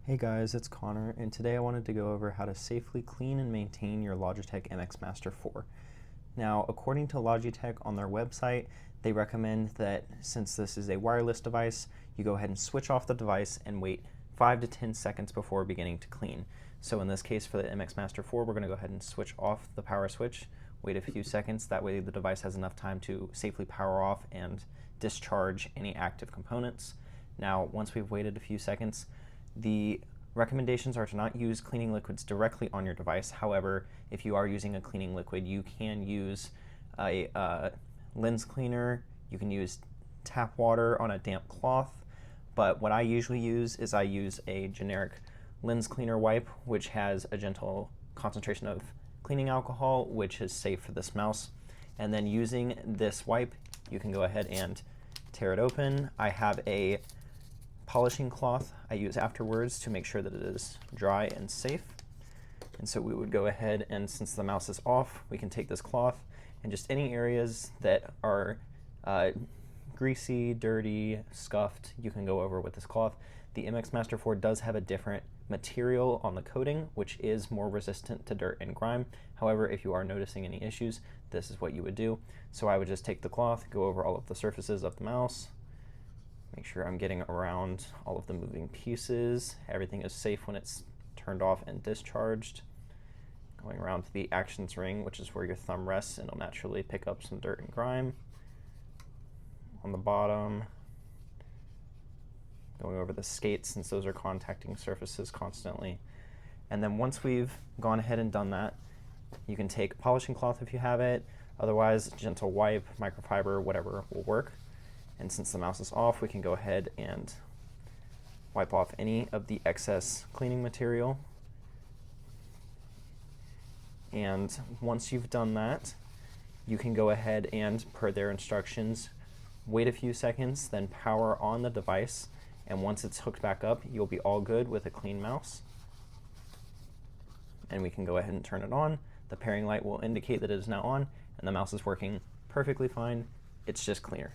Hey guys, it's Connor, and today I wanted to go over how to safely clean and maintain your Logitech MX Master 4. Now, according to Logitech on their website, they recommend that since this is a wireless device, you go ahead and switch off the device and wait 5 to 10 seconds before beginning to clean. So in this case for the MX Master 4, we're going to go ahead and switch off the power switch, wait a few seconds, that way the device has enough time to safely power off and discharge any active components. Now, once we've waited a few seconds, the recommendations are to not use cleaning liquids directly on your device. However, if you are using a cleaning liquid, you can use a lens cleaner, you can use tap water on a damp cloth, but what I usually use is I use a generic lens cleaner wipe, which has a gentle concentration of cleaning alcohol, which is safe for this mouse. And then using this wipe, you can go ahead and tear it open. I have a polishing cloth I use afterwards to make sure that it is dry and safe. And so we would go ahead and, since the mouse is off, we can take this cloth and just any areas that are greasy, dirty, scuffed, you can go over with this cloth. The MX Master 4 does have a different material on the coating, which is more resistant to dirt and grime. However, if you are noticing any issues, this is what you would do. So I would just take the cloth, go over all of the surfaces of the mouse, make sure I'm getting around all of the moving pieces. Everything is safe when it's turned off and discharged. Going around to the actions ring, which is where your thumb rests, and it'll naturally pick up some dirt and grime. On the bottom, going over the skates, since those are contacting surfaces constantly. And then once we've gone ahead and done that, you can take polishing cloth if you have it. Otherwise, gentle wipe, microfiber, whatever will work. And since the mouse is off, we can go ahead and wipe off any of the excess cleaning material. And once you've done that, you can go ahead and, per their instructions, wait a few seconds, then power on the device. And once it's hooked back up, you'll be all good with a clean mouse. And we can go ahead and turn it on. The pairing light will indicate that it is now on, and the mouse is working perfectly fine. It's just cleaner.